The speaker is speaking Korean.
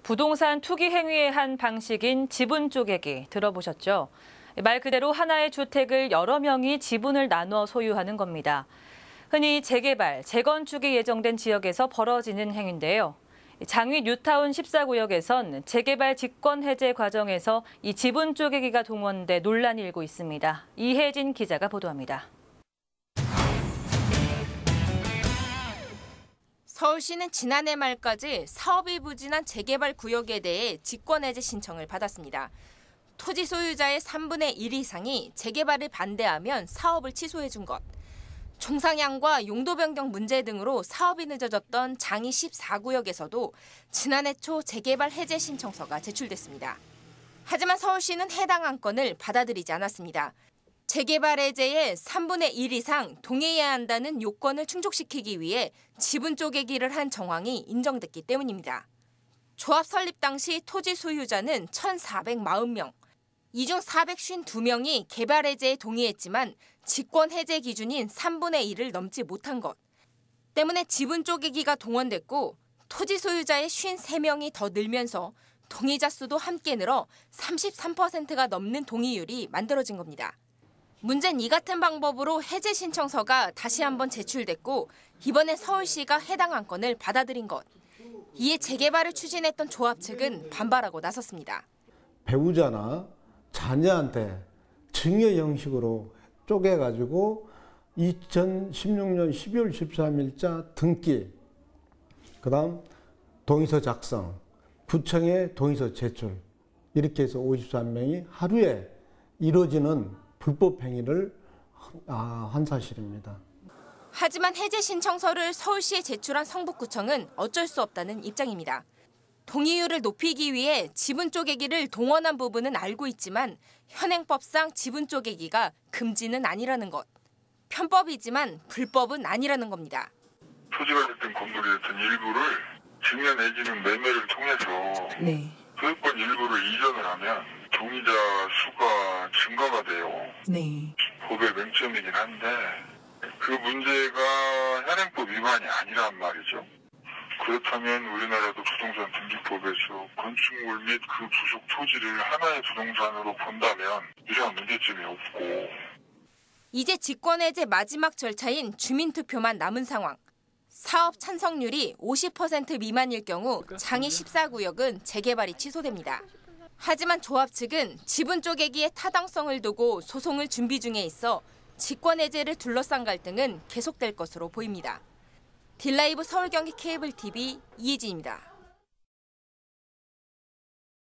부동산 투기 행위의 한 방식인 지분 쪼개기 들어보셨죠? 말 그대로 하나의 주택을 여러 명이 지분을 나눠 소유하는 겁니다. 흔히 재개발, 재건축이 예정된 지역에서 벌어지는 행위인데요. 장위 뉴타운 14구역에선 재개발 직권 해제 과정에서 이 지분 쪼개기가 동원돼 논란이 일고 있습니다. 이혜진 기자가 보도합니다. 서울시는 지난해 말까지 사업이 부진한 재개발 구역에 대해 직권해제 신청을 받았습니다. 토지 소유자의 3분의 1 이상이 재개발을 반대하면 사업을 취소해 준 것, 총상향과 용도 변경 문제 등으로 사업이 늦어졌던 장위 14구역에서도 지난해 초 재개발 해제 신청서가 제출됐습니다. 하지만 서울시는 해당 안건을 받아들이지 않았습니다. 재개발 해제에 3분의 1 이상 동의해야 한다는 요건을 충족시키기 위해 지분 쪼개기를 한 정황이 인정됐기 때문입니다. 조합 설립 당시 토지 소유자는 1,440명, 이 중 452명이 개발 해제에 동의했지만 직권 해제 기준인 3분의 1을 넘지 못한 것 때문에 지분 쪼개기가 동원됐고 토지 소유자의 53명이 더 늘면서 동의자 수도 함께 늘어 33%가 넘는 동의율이 만들어진 겁니다. 문제는 이 같은 방법으로 해제 신청서가 다시 한번 제출됐고 이번엔 서울시가 해당 안건을 받아들인 것. 이에 재개발을 추진했던 조합 측은 반발하고 나섰습니다. 배우자나 자녀한테 증여 형식으로 쪼개가지고 2016년 12월 13일자 등기, 그다음 동의서 작성, 구청에 동의서 제출, 이렇게 해서 53명이 하루에 이루어지는 불법 행위를 한 사실입니다. 하지만 해제 신청서를 서울시에 제출한 성북구청은 어쩔 수 없다는 입장입니다. 동의율을 높이기 위해 지분 쪼개기를 동원한 부분은 알고 있지만 현행법상 지분 쪼개기가 금지는 아니라는 것. 편법이지만 불법은 아니라는 겁니다. 토지가 됐든 건물이 됐든 일부를 증여 내지는 매매를 통해서 소유권 일부를 이전을 하면 동의자 수가 증가가 돼요. 법의 맹점이긴 한데 그 문제가 현행법 위반이 아니란 말이죠. 그렇다면 우리나라도 부동산 등기법에서 건축물 및 그 부속 토지를 하나의 부동산으로 본다면 이러한 문제점이 없고. 이제 직권해제 마지막 절차인 주민투표만 남은 상황. 사업 찬성률이 50% 미만일 경우 장위 14구역은 재개발이 취소됩니다. 하지만 조합 측은 지분 쪼개기의 타당성을 두고 소송을 준비 중에 있어 직권해제를 둘러싼 갈등은 계속될 것으로 보입니다. 딜라이브 서울 경기 케이블 TV 이혜진입니다.